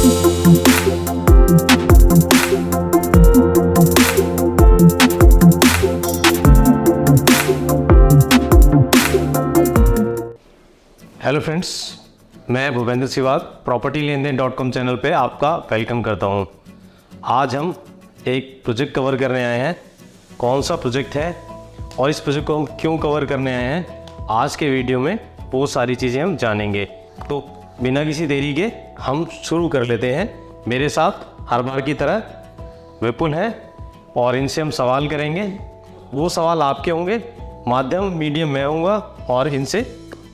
Hello friends, मैं Bhupendra सिवाग property लेनदेन.com channel पे आपका वेलकम करता हूँ। आज हम एक प्रोजेक्ट कवर करने आए हैं। कौन सा प्रोजेक्ट है और इस प्रोजेक्ट को हम क्यों कवर करने आए हैं, आज के वीडियो में वो सारी चीज़ें हम जानेंगे। तो बिना किसी देरी के हम शुरू कर लेते हैं। मेरे साथ हर बार की तरह विपुल है और इनसे हम सवाल करेंगे। वो सवाल आपके होंगे, माध्यम मीडियम मैं होऊंगा और इनसे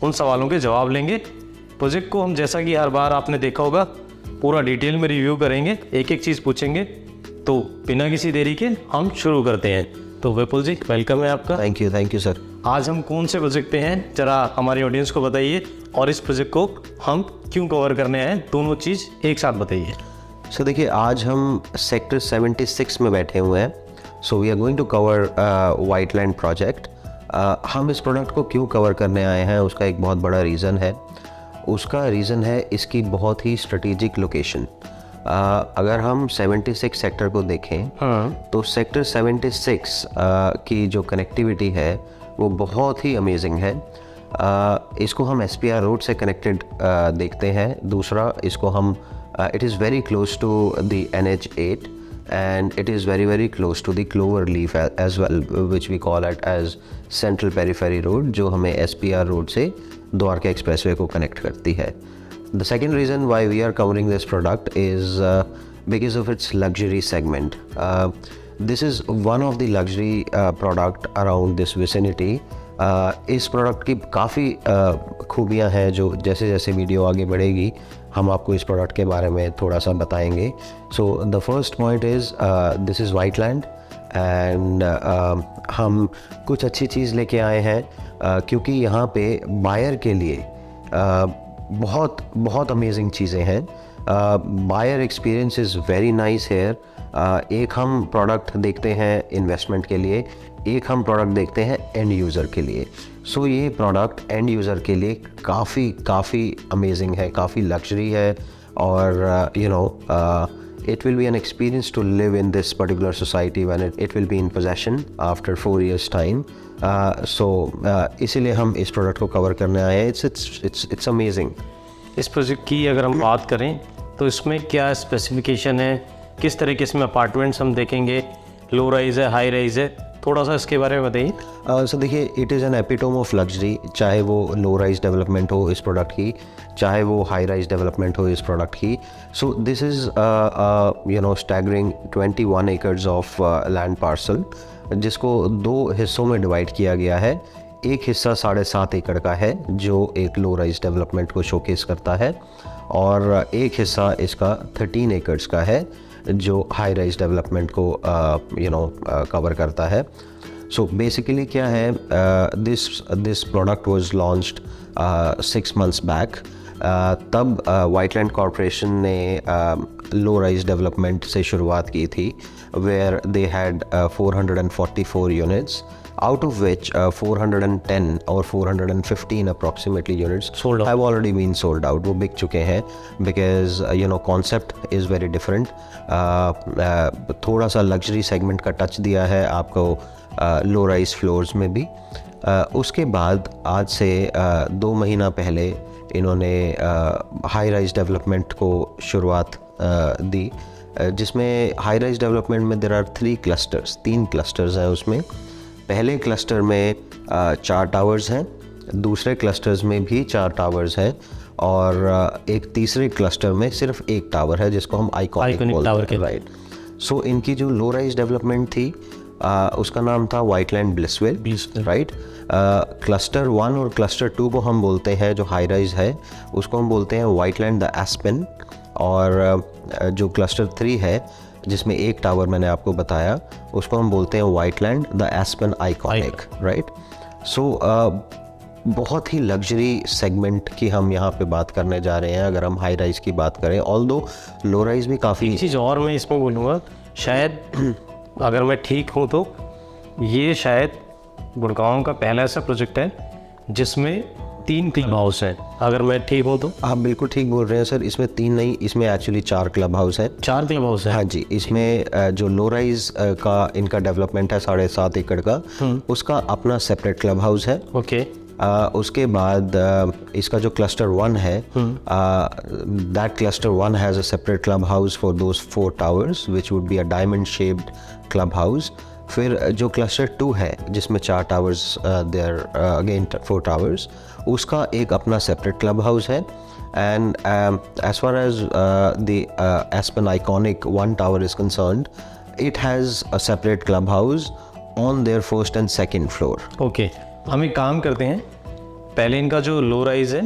उन सवालों के जवाब लेंगे। प्रोजेक्ट को हम, जैसा कि हर बार आपने देखा होगा, पूरा डिटेल में रिव्यू करेंगे, एक एक चीज़ पूछेंगे। तो बिना किसी देरी के हम शुरू करते हैं। तो विपुल जी, वेलकम है आपका। Thank you sir. आज हम कौन से प्रोजेक्ट पे हैं, ज़रा हमारी ऑडियंस को बताइए, और इस प्रोजेक्ट को हम क्यों कवर करने आए हैं, दोनों चीज़ एक साथ बताइए। सर देखिए, आज हम सेक्टर 76 में बैठे हुए हैं। So we are going to cover white land project. हम इस प्रोडक्ट को क्यों कवर करने आए हैं, उसका एक बहुत बड़ा रीज़न है। उसका रीज़न है इसकी बहुत ही स्ट्रेटेजिक लोकेशन। अगर हम 76 सेक्टर को देखें, तो सेक्टर 76 की जो कनेक्टिविटी है वो बहुत ही अमेजिंग है। इसको हम SPR रोड से कनेक्टेड देखते हैं। दूसरा, इसको हम it is very close to the NH8 and it is very very close to the clover leaf as well, which we call it as central periphery road, जो हमें SPR road से Dwarka expressway को connect करती है। The second reason why we are covering this product is because of its luxury segment. This is one of the luxury product around this vicinity. इस product की काफ़ी खूबियाँ हैं जो जैसे जैसे वीडियो आगे बढ़ेगी हम आपको इस प्रोडक्ट के बारे में थोड़ा सा बताएंगे। So the first point is this is white land and हम कुछ अच्छी चीज़ लेके आए हैं क्योंकि यहाँ पे बायर के लिए बहुत बहुत अमेजिंग चीज़ें हैं। Buyer experience is very nice here. एक हम प्रोडक्ट देखते हैं इन्वेस्टमेंट के लिए, एक हम प्रोडक्ट देखते हैं एंड यूज़र के लिए। सो ये प्रोडक्ट एंड यूज़र के लिए काफ़ी अमेजिंग है, काफ़ी लग्जरी है, और you know it will be an experience to live in this particular society when it will be in possession after 4 years time. इसीलिए हम इस प्रोडक्ट को कवर करने आए हैं। It's amazing. इस प्रोजेक्ट की अगर हम बात करें तो इसमें क्या स्पेसिफिकेशन है, किस तरह के इसमें अपार्टमेंट्स हम देखेंगे, लो राइज है, हाई राइज है, थोड़ा सा इसके बारे में बताइए। सो देखिए, it is an epitome of luxury. चाहे वो लो राइज डेवलपमेंट हो इस प्रोडक्ट की, चाहे वो हाई राइज डेवलपमेंट हो इस प्रोडक्ट की। So this is you know staggering 21 acres of land parcel, जिसको 2 हिस्सों में डिवाइड किया गया है। एक हिस्सा 7.5 एकड़ का है जो एक लो राइज डेवलपमेंट को शोकेस करता है, और एक हिस्सा इसका 13 एकर्स का है जो हाई राइज डेवलपमेंट को कवर करता है। सो बेसिकली क्या है, this product was launched 6 months back. तब वाइट लैंड कॉरपोरेशन ने लो राइज डेवलपमेंट से शुरुआत की थी, where they had 444 units, out of which 410 or 415 approximately units have already been sold out. वो बिक चुके हैं because you know concept is very different. थोड़ा सा लग्जरी सेगमेंट का टच दिया है आपको लो राइज फ्लोर्स में भी। उसके बाद आज से 2 महीना पहले इन्होंने हाई राइज डेवलपमेंट को शुरुआत दी, जिसमें हाई राइज डेवलपमेंट में देयर आर 3 क्लस्टर्स हैं। उसमें पहले क्लस्टर में 4 टावर्स हैं, दूसरे क्लस्टर्स में भी 4 टावर्स हैं, और एक तीसरे क्लस्टर में सिर्फ 1 टावर है जिसको हम आइकॉनिक बोलते हैं, राइट। सो इनकी जो लो राइज डेवलपमेंट थी उसका नाम था वाइट लैंड ब्लिसवेल, राइट। क्लस्टर 1 और क्लस्टर 2 को हम बोलते हैं, जो हाई राइज है उसको हम बोलते हैं वाइट लैंड द एस्पेन, और जो क्लस्टर 3 है जिसमें 1 टावर मैंने आपको बताया उसको हम बोलते हैं Whiteland the Aspen Iconic, right. So बहुत ही लग्जरी सेगमेंट की हम यहाँ पे बात करने जा रहे हैं अगर हम हाई राइज की बात करें, ऑल्दो लो राइज भी काफ़ी। एक चीज़ और मैं इसमें बोलूँगा, शायद अगर मैं ठीक हूँ तो ये शायद गुड़गांव का पहला ऐसा प्रोजेक्ट है जिसमें 3 क्लब हाउस हैं, अगर मैं ठीक हूँ तो? आप बिल्कुल ठीक बोल रहे हैं सर, इसमें 3 नहीं, इसमें एक्चुअली 4 क्लब हाउस हैं। 4 क्लब हाउस है? हाँ जी, इसमें जो लो राइज का इनका डेवलपमेंट है 7.5 एकड़ का, उसका अपना सेपरेट क्लब हाउस है। ओके। उसके बाद इसका जो क्लस्टर 1 है, that cluster 1 has a separate club house for those 4 towers which would be a diamond shaped club house. फिर जो क्लस्टर 2 है जिसमें 4 टावर्स, देयर अगेन 4 टावर्स, उसका एक अपना सेपरेट क्लब हाउस है। And as far as the Aspen Iconic 1 tower is concerned, it has a separate clubhouse on their first and second floor. Okay, हम एक काम करते हैं, पहले इनका जो लो राइज है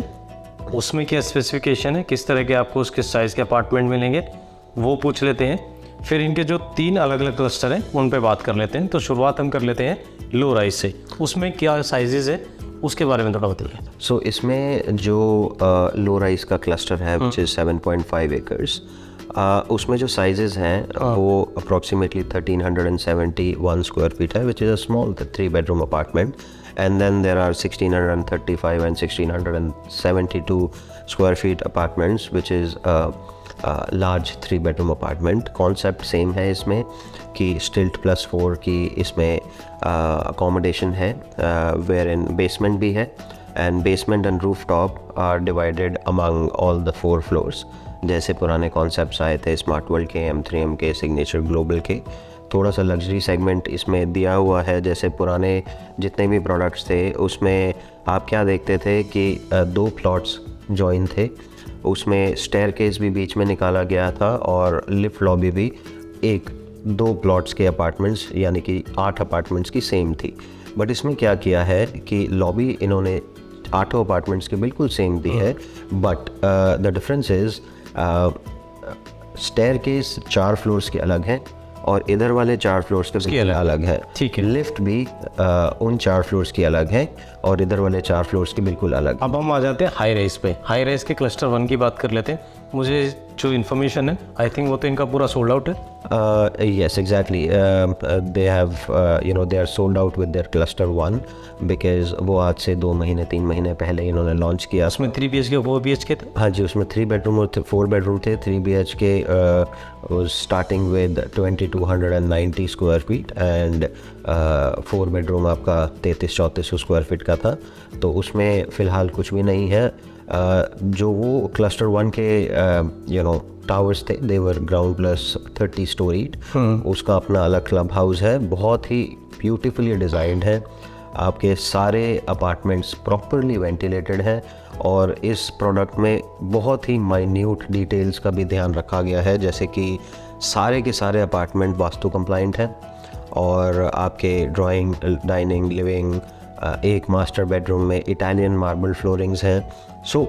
उसमें क्या स्पेसिफिकेशन है, किस तरह के आपको उसके साइज़ के अपार्टमेंट मिलेंगे, वो पूछ लेते हैं। फिर इनके जो 3 अलग अलग क्लस्टर हैं उन पे बात कर लेते हैं। तो शुरुआत हम कर लेते हैं लो राइज से, उसमें क्या साइजेस है उसके बारे में थोड़ा बताइए। सो इसमें जो लो राइज का क्लस्टर है विच इज़ 7.5 एकर्स, उसमें जो साइजेस हैं वो अप्रॉक्सीमेटली 1371 स्क्वायर फीट है, which is a small 3 bedroom apartment. And then there are 1635 and 1672 square feet apartments, which is a large 3 bedroom apartment. Concept same है इसमें कि stilt plus 4 की इसमें accommodation है, wherein basement भी है, and basement and rooftop are divided among all the 4 floors. जैसे पुराने कॉन्सेप्ट्स आए थे स्मार्ट वर्ल्ड के, M3M के, सिग्नेचर ग्लोबल के, थोड़ा सा लग्जरी सेगमेंट इसमें दिया हुआ है। जैसे पुराने जितने भी प्रोडक्ट्स थे उसमें आप क्या देखते थे कि 2 प्लॉट्स जॉइन थे, उसमें स्टेयरकेस भी बीच में निकाला गया था और लिफ्ट लॉबी भी 2 प्लॉट्स के अपार्टमेंट्स यानी कि 8 अपार्टमेंट्स की सेम थी। बट इसमें क्या किया है कि लॉबी इन्होंने 8 अपार्टमेंट्स की बिल्कुल सेम दी है, but the difference is staircase 4 floors के अलग हैं और इधर वाले 4 फ्लोर्स के बिल्कुल अलग है। ठीक है। लिफ्ट भी उन 4 फ्लोर्स की अलग है और इधर वाले 4 फ्लोर्स की बिल्कुल अलग। अब हम आ जाते हैं हाई राइज पे। हाई राइज के क्लस्टर 1 की बात कर लेते हैं। मुझे जो इन्फॉर्मेशन है, आई थिंक वो तो इनका पूरा सोल्ड आउट है। Yes, exactly. They have, they are sold out with their cluster 1 because वो आज से 2 महीने 3 महीने पहले इन्होंने लॉन्च किया। उसमें 3 BHK 4 BHK थे? हाँ जी, उसमें 3 बेडरूम और 4 बेडरूम थे। 3 BHK was starting with 2290 square feet and 4 bedroom आपका 3300-3400 स्क्वायर फीट का था। तो उसमें फ़िलहाल कुछ भी नहीं है। जो वो क्लस्टर 1 के टावर्स थे, दे वर ग्राउंड प्लस 30 स्टोरीड, उसका अपना अलग क्लब हाउस है, बहुत ही ब्यूटीफुली डिज़ाइंड है। आपके सारे अपार्टमेंट्स प्रॉपरली वेंटिलेटेड हैं और इस प्रोडक्ट में बहुत ही माइन्यूट डिटेल्स का भी ध्यान रखा गया है, जैसे कि सारे के सारे अपार्टमेंट वास्तु कंप्लाइंट हैं और आपके ड्राइंग, डाइनिंग, लिविंग, एक मास्टर बेडरूम में इटालियन मार्बल फ्लोरिंग्स हैं। सो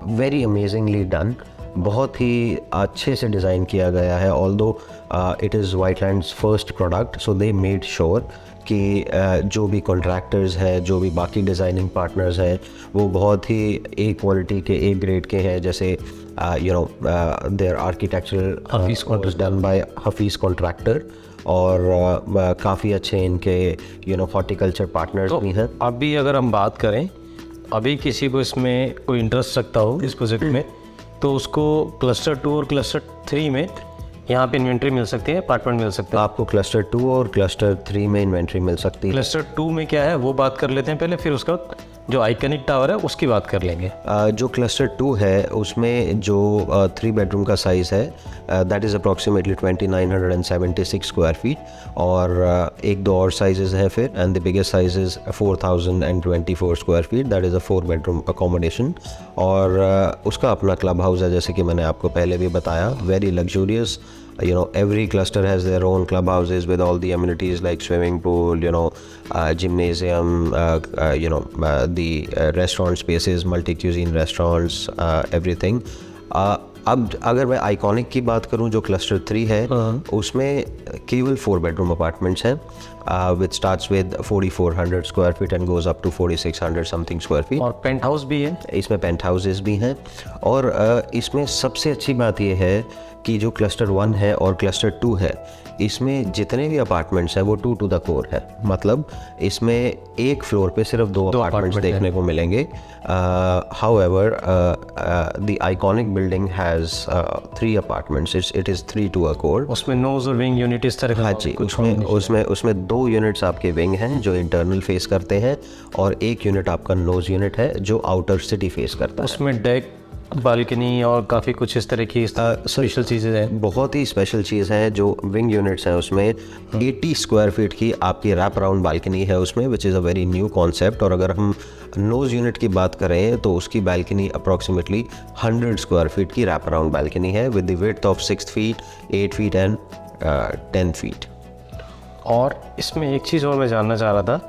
वेरी अमेजिंगली डन, बहुत ही अच्छे से डिज़ाइन किया गया है। Although it is Whiteland's first product, so they made sure कि जो भी कॉन्ट्रैक्टर्स हैं, जो भी बाकी डिज़ाइनिंग पार्टनर्स हैं, वो बहुत ही ए क्वालिटी के, ए ग्रेड के हैं। जैसे their architectural was done by Hafeez contractor और काफ़ी अच्छे इनके हॉर्टिकल्चर पार्टनर्स भी हैं। अभी अगर हम बात करें, अभी किसी को इसमें कोई इंटरेस्ट रखता हो इस प्रोजेक्ट में, तो उसको क्लस्टर 2 और क्लस्टर 3 में यहाँ पे इन्वेंट्री मिल सकती है, अपार्टमेंट मिल सकते हैं। आपको क्लस्टर 2 और क्लस्टर 3 में इन्वेंट्री मिल सकती है। क्लस्टर 2 में क्या है वो बात कर लेते हैं पहले, फिर उसका जो आइकनिक टावर है उसकी बात कर लेंगे। जो क्लस्टर 2 है उसमें जो 3 बेडरूम का साइज़ है that is approximately 2976 square feet और 1-2 और साइजेस हैं फिर, and the biggest size is 4024 square feet, that is a 4 bedroom accommodation और उसका अपना क्लब हाउस है, जैसे कि मैंने आपको पहले भी बताया, very luxurious. Every cluster has their own clubhouses with all the amenities like swimming pool, gymnasium, the restaurant spaces, multi-cuisine restaurants, everything. अब अगर मैं आइकॉनिक की बात करूं, जो क्लस्टर 3 है उसमें केवल 4 बेडरूम अपार्टमेंट्स हैं which starts with 4,400 square feet and goes up to 4,600 something square feet. और पेंट हाउस भी है। इसमें पेंट हाउसेस भी हैं और इसमें सबसे अच्छी बात यह है कि जो क्लस्टर 1 है और क्लस्टर 2 है, इसमें जितने भी अपार्टमेंट्स हैं वो 2 to the core है। मतलब इसमें एक फ्लोर पे सिर्फ 2 अपार्टमेंट्स देखने को मिलेंगे। However the iconic building has 3 apartments, it is 3 to a core। उसमें नोज और विंग यूनिट इस तरह का। हाँ जी, उसमें 2 यूनिट्स आपके विंग हैं जो इंटरनल फेस करते हैं और एक यूनिट आपका नोज यूनिट है जो आउटर सिटी फेस करता है। उसमें डेक, बालकनी और काफ़ी कुछ इस तरह की स्पेशल चीज़ें हैं। बहुत ही स्पेशल चीज़ है जो विंग यूनिट्स हैं उसमें 80 स्क्वायर फीट की आपकी रैप अराउंड बालकनी है उसमें, which is a very new concept. और अगर हम नोज़ यूनिट की बात करें तो उसकी बालकनी अप्रॉक्सीमेटली 100 स्क्वायर फीट की रैप अराउंड बालकनी है with the width of 6 feet, 8 feet and 10 feet. और इसमें एक चीज़ और मैं जानना चाह रहा था,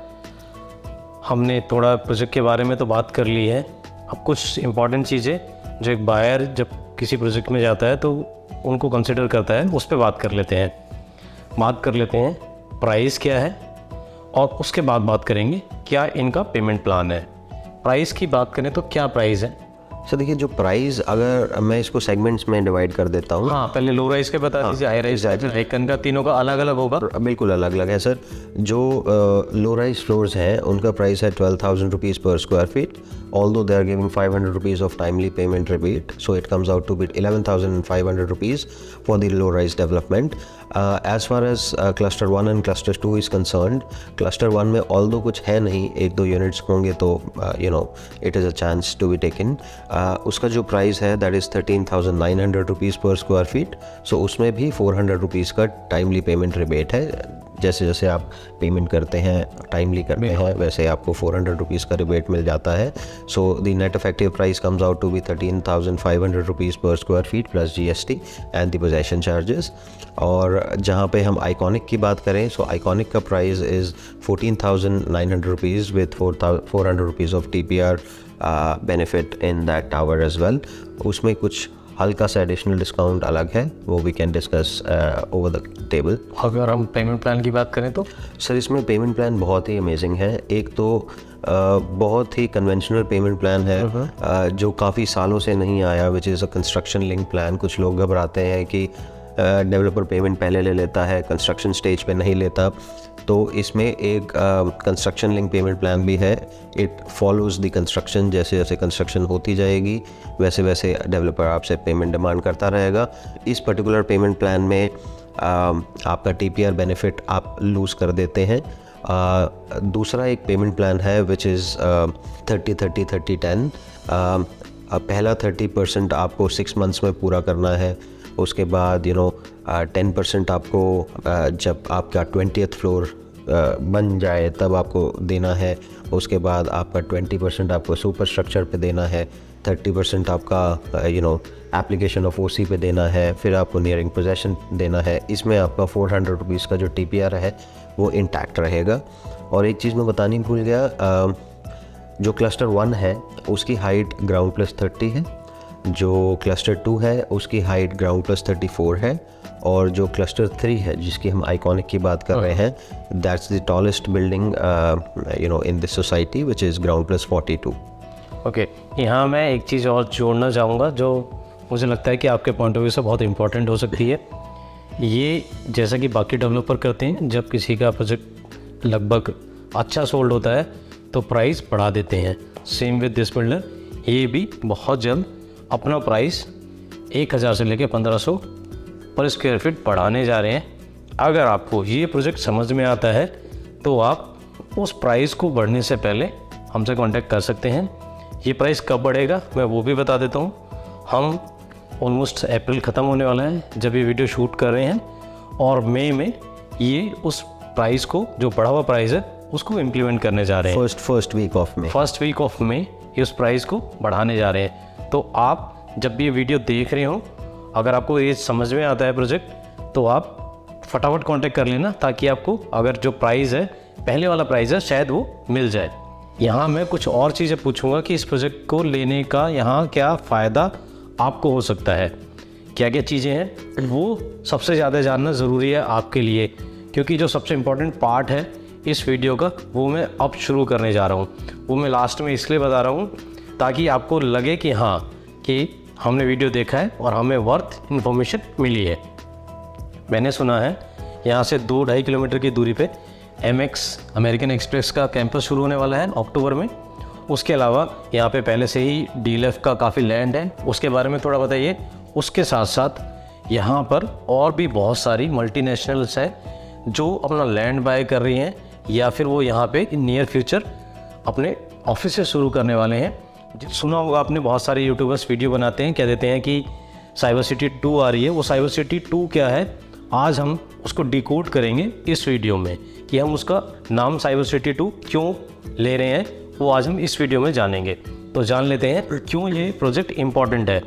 हमने थोड़ा प्रोजेक्ट के बारे में तो बात कर ली है, अब कुछ इम्पॉर्टेंट चीज़ें जो एक बायर जब किसी प्रोजेक्ट में जाता है तो उनको कंसिडर करता है, उस पर बात कर लेते हैं। प्राइस क्या है और उसके बाद बात करेंगे क्या इनका पेमेंट प्लान है। प्राइस की बात करें तो क्या प्राइस है? सर देखिए, जो प्राइस अगर मैं इसको सेगमेंट्स में डिवाइड कर देता हूँ। हाँ, पहले लो राइज के बता दीजिए, हाई राइज का तीनों का अलग अलग होगा। बिल्कुल अलग अलग है सर। जो लो राइज फ्लोर्स हैं उनका प्राइस है 12,000 rupees per square feet, although they are giving 500 rupees of timely payment rebate, so it comes out to be 11,500 rupees for the low rise development. As far as cluster 1 and cluster 2 is concerned, cluster 1 में although कुछ है नहीं, 1-2 units होंगे तो it is a chance to be taken. उसका जो price है that is 13,900 rupees per square feet, so उसमें भी 400 रुपीज़ का टाइमली पेमेंट रिबेट है। जैसे जैसे आप पेमेंट करते हैं, टाइमली करते हैं, वैसे आपको 400 रुपीज़ का रिबेट मिल जाता है। So the net effective price comes out to be 13,500 rupees per square feet plus GST and the possession charges. और जहाँ पे हम आइकॉनिक की बात करें, सो आइकॉनिक का price is 14,900 rupees with 400 rupees of TPR benefit in that tower as well. उसमें कुछ हल्का सा एडिशनल डिस्काउंट अलग है, वो we can discuss over the table. अगर हम पेमेंट प्लान की बात करें तो सर इसमें पेमेंट प्लान बहुत ही अमेजिंग है। एक तो बहुत ही कन्वेंशनल पेमेंट प्लान है जो काफ़ी सालों से नहीं आया, which is a construction link plan. कुछ लोग घबराते हैं कि डेवलपर पेमेंट पहले ले लेता है, कंस्ट्रक्शन स्टेज पे नहीं लेता, तो इसमें एक कंस्ट्रक्शन लिंक पेमेंट प्लान भी है। इट फॉलोज़ द कंस्ट्रक्शन, जैसे जैसे कंस्ट्रक्शन होती जाएगी वैसे वैसे डेवलपर आपसे पेमेंट डिमांड करता रहेगा। इस पर्टिकुलर पेमेंट प्लान में आपका TPR बेनिफिट आप लूज़ कर देते हैं। दूसरा एक पेमेंट प्लान है विच इज़ 30-30-30-10। पहला 30% आपको 6 मंथ्स में पूरा करना है, उसके बाद 10% आपको जब आपका 20th फ्लोर बन जाए तब आपको देना है, उसके बाद आपका 20% आपको सुपर स्ट्रक्चर पे देना है, 30% आपका एप्लीकेशन ऑफ OC पे देना है, फिर आपको नियरिंग पोजेसन देना है। इसमें आपका 400 रुपीज़ का जो TPR है वो इंटैक्ट रहेगा। और एक चीज़ मैं बतानी भूल गया, जो क्लस्टर 1 है उसकी हाइट ग्राउंड प्लस 30 है, जो क्लस्टर 2 है उसकी हाइट ग्राउंड प्लस 34 है, और जो क्लस्टर 3 है जिसकी हम आइकॉनिक की बात कर रहे हैं, that's the tallest building in this society which is ground plus 42। Okay, यहाँ मैं एक चीज़ और जोड़ना चाहूँगा जो मुझे लगता है कि आपके पॉइंट ऑफ व्यू से बहुत इंपॉर्टेंट हो सकती है। ये जैसा कि बाकी डेवलपर करते हैं, जब किसी का प्रोजेक्ट लगभग अच्छा सोल्ड होता है तो प्राइस बढ़ा देते हैं। सेम विद दिस बिल्डर, ये भी बहुत जल्द अपना प्राइस 1,000 से लेकर 1,500 पर स्क्वायर फीट बढ़ाने जा रहे हैं। अगर आपको ये प्रोजेक्ट समझ में आता है तो आप उस प्राइस को बढ़ने से पहले हमसे कांटेक्ट कर सकते हैं। ये प्राइस कब बढ़ेगा मैं वो भी बता देता हूँ। हम ऑलमोस्ट अप्रैल ख़त्म होने वाला है जब ये वीडियो शूट कर रहे हैं, और मई में ये उस प्राइस को, जो बढ़ा हुआ प्राइस है, उसको इम्प्लीमेंट करने जा रहे हैं। फर्स्ट वीक ऑफ मई ये उस प्राइस को बढ़ाने जा रहे हैं। तो आप जब भी ये वीडियो देख रहे हो, अगर आपको ये समझ में आता है प्रोजेक्ट, तो आप फटाफट कांटेक्ट कर लेना, ताकि आपको अगर जो प्राइस है, पहले वाला प्राइस है, शायद वो मिल जाए। यहाँ मैं कुछ और चीज़ें पूछूंगा कि इस प्रोजेक्ट को लेने का यहाँ क्या फ़ायदा आपको हो सकता है, क्या क्या चीज़ें हैं, वो सबसे ज़्यादा जानना ज़रूरी है आपके लिए, क्योंकि जो सबसे इम्पोर्टेंट पार्ट है इस वीडियो का वो मैं अब शुरू करने जा रहा हूँ। वो मैं लास्ट में इसलिए बता रहा हूँ ताकि आपको लगे कि हाँ कि हमने वीडियो देखा है और हमें वर्थ इन्फॉर्मेशन मिली है। मैंने सुना है यहाँ से 2-2.5 किलोमीटर की दूरी पे MX अमेरिकन एक्सप्रेस का कैंपस शुरू होने वाला है अक्टूबर में। उसके अलावा यहाँ पे पहले से ही DLF का काफ़ी लैंड है, उसके बारे में थोड़ा बताइए। उसके साथ साथ यहाँ पर और भी बहुत सारी मल्टीनेशनल्स है जो अपना लैंड बाय कर रही हैं या फिर वो यहाँ पे नियर फ्यूचर अपने ऑफिस से शुरू करने वाले हैं। सुना होगा आपने, बहुत सारे यूट्यूबर्स वीडियो बनाते हैं, कह देते हैं कि साइबर सिटी 2 आ रही है। वो साइबर सिटी 2 क्या है, आज हम उसको डिकोड करेंगे इस वीडियो में कि हम उसका नाम साइबर सिटी 2 क्यों ले रहे हैं, वो आज हम इस वीडियो में जानेंगे। तो जान लेते हैं क्यों ये प्रोजेक्ट इम्पॉर्टेंट है।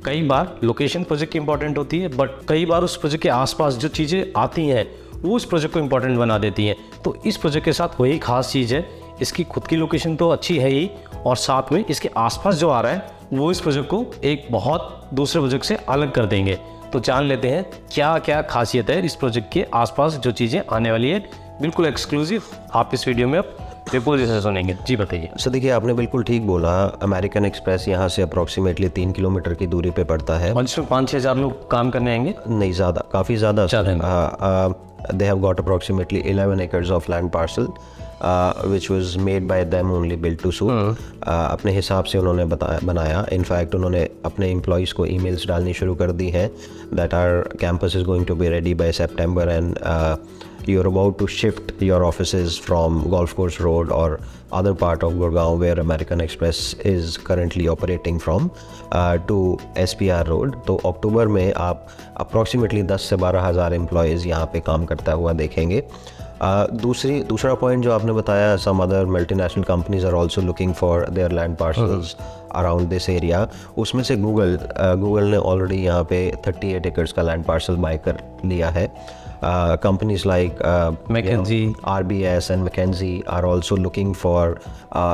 कई बार लोकेशन प्रोजेक्ट की इम्पॉर्टेंट होती है, बट कई बार उस प्रोजेक्ट के आसपास जो चीज़ें आती हैं वो उस प्रोजेक्ट को इम्पॉर्टेंट बना देती हैं। तो इस प्रोजेक्ट के साथ वही खास चीज़ है, इसकी खुद की लोकेशन तो अच्छी है ही, और साथ में इसके आसपास जो आ रहा है वो इस प्रोजेक्ट को एक बहुत दूसरे प्रोजेक्ट से अलग कर देंगे। तो जान लेते हैं क्या क्या खासियत है इस प्रोजेक्ट के आसपास जो चीज़ें आने वाली है, बिल्कुल एक्सक्लूसिव। आप इस वीडियो में अब बिल्कुल जैसे सुनेंगे। जी बताइए। सर देखिए, आपने बिल्कुल ठीक बोला। अमेरिकन एक्सप्रेस यहाँ से अप्रॉक्सीमेटली 3 किलोमीटर की दूरी पे पड़ता है। और जिसमें 5-6 हज़ार लोग काम करने आएंगे? नहीं, ज़्यादा, काफ़ी ज़्यादा। They have got approximately 11 acres of land parcel which was made by them only, built to suit. अपने हिसाब से उन्होंने बनाया। इनफैक्ट उन्होंने अपने एम्प्लॉयज़ को ईमेल्स डालनी शुरू कर दी हैं that our campus is going to be ready by September and you're about to shift your offices from Golf Course Road or other part of Gurgaon where American Express is currently operating from to SPR Road. तो अक्टूबर में आप approximately 10 से 12 हज़ार employees यहाँ पे काम करता हुआ देखेंगे। दूसरा पॉइंट जो आपने बताया, some other multinational companies are also looking for their land parcels around this area. उसमें से गूगल ने ऑलरेडी यहाँ पे 38 एकर्स का लैंड पार्सल बाय कर लिया है। Companies like McKinsey, RBS and McKinsey are also looking for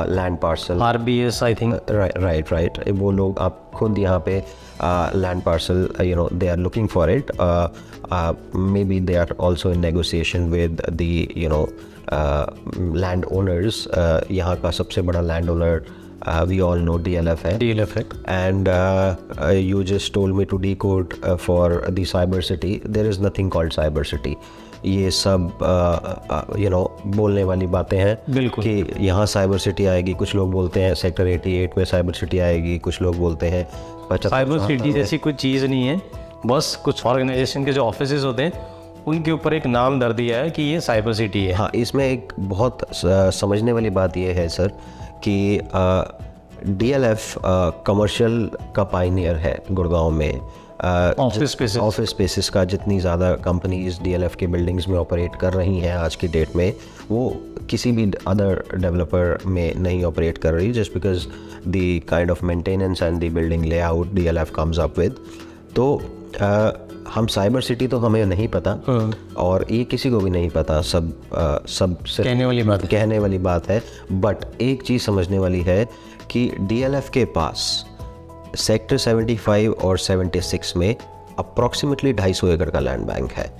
land parcel. RBS I think. Right. वो लोग आप खुद यहाँ पे land parcel, they are looking for it. Maybe they are also in negotiation with the land owners. यहाँ का सबसे बड़ा land owner we all know DLF है। And you just told me to decode for the cyber city. There is nothing called cyber city. ये सब बोलने वाली बातें हैं बिल्कुल कि यहाँ साइबर सिटी आएगी। कुछ लोग बोलते हैं सेक्टर 88 में साइबर सिटी आएगी, कुछ लोग बोलते हैं साइबर सिटी जैसी कोई चीज़ नहीं है। बस कुछ ऑर्गेनाइजेशन के जो ऑफिसेज होते हैं उनके ऊपर एक नाम दर दिया है कि ये साइबर सिटी है। हाँ, इसमें एक बहुत समझने वाली बात ये है सर कि DLF कमर्शियल का पायनियर है गुड़गांव में। ऑफिस स्पेसेस का जितनी ज़्यादा कंपनीज DLF के बिल्डिंग्स में ऑपरेट कर रही हैं आज की डेट में, वो किसी भी अदर डेवलपर में नहीं ऑपरेट कर रही, just because the kind of maintenance and the building layout DLF comes up with. तो हम साइबर सिटी तो हमें नहीं पता और ये किसी को भी नहीं पता, सब कहने वाली बात है। बट एक चीज़ समझने वाली है कि DLF के पास सेक्टर 75 और 76 में अप्रॉक्सीमेटली 250 एकड़ का लैंड बैंक है,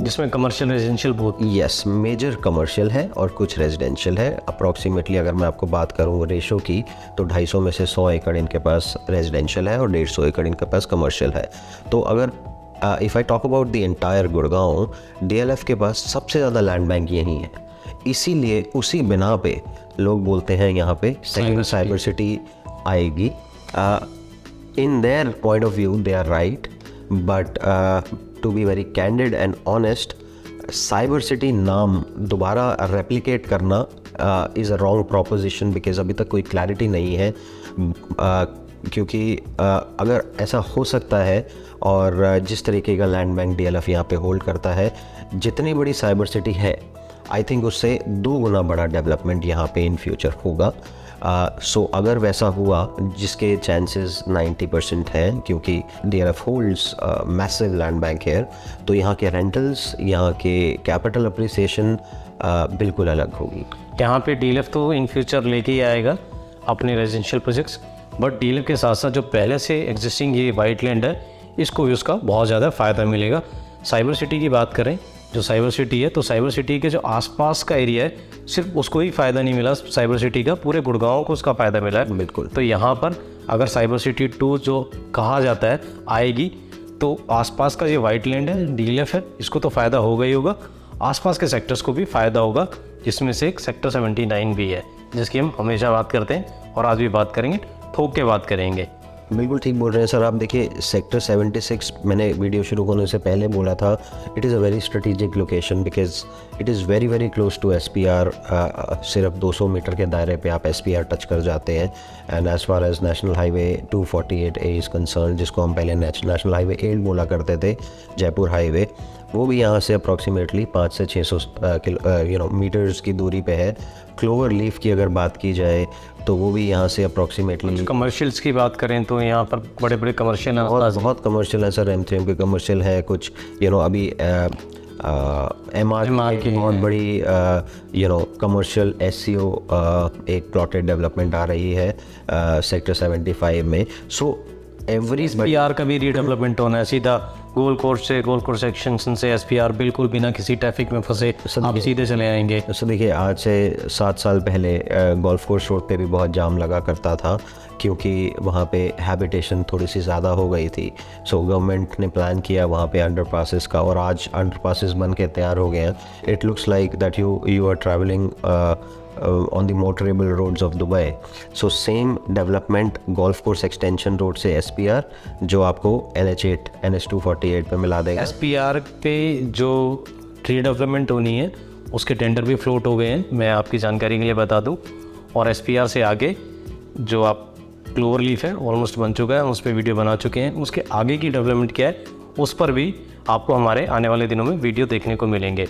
जिसमें कमर्शियल रेजिडेंशियल बहुत। यस, मेजर कमर्शियल है और कुछ रेजिडेंशियल है। अप्रॉक्सीमेटली अगर मैं आपको बात करूँ रेशो की, तो 250 में से 100 एकड़ इनके पास रेजिडेंशियल है और 150 एकड़ इनके पास कमर्शियल है। तो अगर if I talk about the entire Gurgaon, DLF के पास सबसे ज़्यादा लैंड बैंक यहीं है। इसीलिए उसी बिना पे लोग बोलते हैं यहाँ पे साइबर सिटी आएगी। In their point of view they are right, but to be very candid and honest, cyber city नाम दोबारा रेप्लिकेट करना is a wrong proposition, because अभी तक कोई क्लैरिटी नहीं है। क्योंकि अगर ऐसा हो सकता है और जिस तरीके का लैंड बैंक DLF यहाँ पे होल्ड करता है, जितनी बड़ी साइबर सिटी है, आई थिंक उससे 2 गुना बड़ा डेवलपमेंट यहाँ पे इन फ्यूचर होगा। सो अगर वैसा हुआ, जिसके चांसेस 90% हैं, क्योंकि DLF holds massive land bank here, तो यहाँ के रेंटल्स, यहाँ के कैपिटल अप्रिसिएशन बिल्कुल अलग होगी। यहाँ पे DLF तो इन फ्यूचर लेके ही आएगा अपने रेजिडेंशियल प्रोजेक्ट्स, बट DLF के साथ साथ जो पहले से एग्जिस्टिंग ये वाइट लैंड है, इसको भी उसका बहुत ज़्यादा फ़ायदा मिलेगा। साइबर सिटी की बात करें जो साइबर सिटी है, तो साइबर सिटी के जो आसपास का एरिया है सिर्फ उसको ही फ़ायदा नहीं मिला साइबर सिटी का, पूरे गुड़गांव को उसका फ़ायदा मिला है। बिल्कुल। तो यहाँ पर अगर साइबर सिटी 2 जो कहा जाता है आएगी, तो आसपास का ये वाइट लैंड है, डीएलएफ है, इसको तो फ़ायदा होगा ही होगा, आसपास के सेक्टर्स को भी फ़ायदा होगा, जिसमें से एक सेक्टर 79 भी है, जिसकी हम हमेशा बात करते हैं और आज भी बात करेंगे, ठोक के बात करेंगे। बिल्कुल ठीक बोल रहे हैं सर आप। देखिए सेक्टर 76 मैंने वीडियो शुरू होने से पहले बोला था, it is a very strategic location because it is very very close to SPR. सिर्फ 200 मीटर के दायरे पे आप एसपीआर टच कर जाते हैं। And as far as national highway 248A is concern, जिसको हम पहले नेशनल हाईवे 8 बोला करते थे, जयपुर हाईवे, वो भी यहाँ से अप्रॉक्सीमेटली 5 से 600 मीटर्स की दूरी पे है। क्लोवर लीफ की अगर बात की जाए तो वो भी यहाँ से अप्रॉक्सीमेटली, कमर्शियल्स की बात करें तो यहाँ पर बड़े बड़े कमर्शियल बहुत कमर्शियल है सर। M3M के कमर्शियल है कुछ, अभी MR की बहुत बड़ी कमर्शियल SCO एक प्लॉटेड डेवलपमेंट आ रही है सेक्टर 75 में। सो एवरी एसपीआर का भी रीडेवलपमेंट होना है, सीधा गोल कोर्स एक्सटेंशन से एसपीआर बिल्कुल बिना किसी ट्रैफिक में फंसे आप सीधे चले आएंगे। तो देखिए आज से 7 साल पहले गोल्फ कोर्स रोड पे भी बहुत जाम लगा करता था, क्योंकि वहाँ पे हैबिटेशन थोड़ी सी ज़्यादा हो गई थी। सो गवर्नमेंट ने प्लान किया वहाँ पे अंडरपासेस का, और आज अंडरपासेस बन के तैयार हो गए हैं। It looks like that you are travelling on the motorable roads of Dubai. So same development golf course extension road से SPR जो आपको NH8 NH248 पे मिला देगा। एसपीआर पे जो रीडेवलपमेंट होनी है उसके टेंडर भी फ्लोट हो गए हैं, मैं आपकी जानकारी के लिए बता दूं। और एसपीआर से आगे जो आप क्लोवर लीफ है ऑलमोस्ट बन चुका है, उस पर वीडियो बना चुके हैं। उसके आगे की डेवलपमेंट क्या है उस पर भी आपको हमारे आने वाले दिनों में वीडियो देखने को मिलेंगे।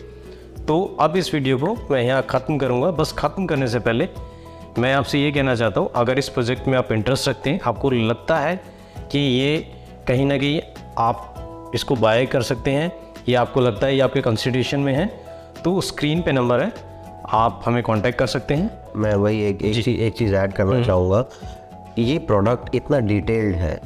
तो अब इस वीडियो को मैं यहाँ ख़त्म करूँगा। बस ख़त्म करने से पहले मैं आपसे ये कहना चाहता हूँ, अगर इस प्रोजेक्ट में आप इंटरेस्ट रखते हैं, आपको लगता है कि ये कहीं ना कहीं आप इसको बाय कर सकते हैं, या आपको लगता है ये आपके कंसिडरेशन में है, तो स्क्रीन पे नंबर है, आप हमें कांटेक्ट कर सकते हैं। मैं वही एक चीज़ ऐड करना चाहूँगा, ये प्रोडक्ट इतना डिटेल्ड है,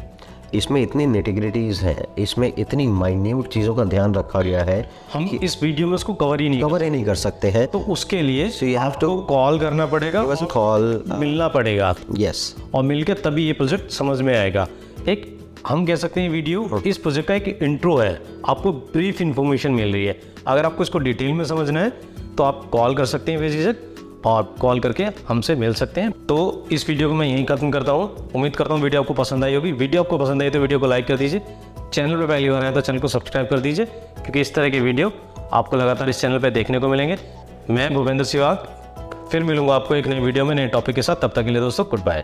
इसमें इतनी नेटिग्रिटीज़ हैं, इसमें इतनी माइन्यूट चीज़ों का ध्यान रखा गया है, हम इस वीडियो में उसको कवर ही नहीं कर सकते हैं। तो उसके लिए so you have to call करना पड़ेगा, बस कॉल मिलना पड़ेगा। यस, और मिलकर तभी ये प्रोजेक्ट समझ में आएगा। एक हम कह सकते हैं वीडियो इस प्रोजेक्ट का एक इंट्रो है, आपको ब्रीफ इंफॉर्मेशन मिल रही है। अगर आपको इसको डिटेल में समझना है तो आप कॉल कर सकते हैं बेझिझक, और कॉल करके हमसे मिल सकते हैं। तो इस वीडियो को मैं यहीं खत्म करता हूँ। उम्मीद करता हूँ वीडियो आपको पसंद आई होगी। वीडियो आपको पसंद आई तो वीडियो को लाइक कर दीजिए, चैनल पे पहली बार आए तो चैनल को सब्सक्राइब कर दीजिए, क्योंकि इस तरह के वीडियो आपको लगातार इस चैनल पर देखने को मिलेंगे। मैं भूपेंद्र सिवाग फिर मिलूंगा आपको एक नई वीडियो में नए टॉपिक के साथ। तब तक के लिए दोस्तों गुड बाय।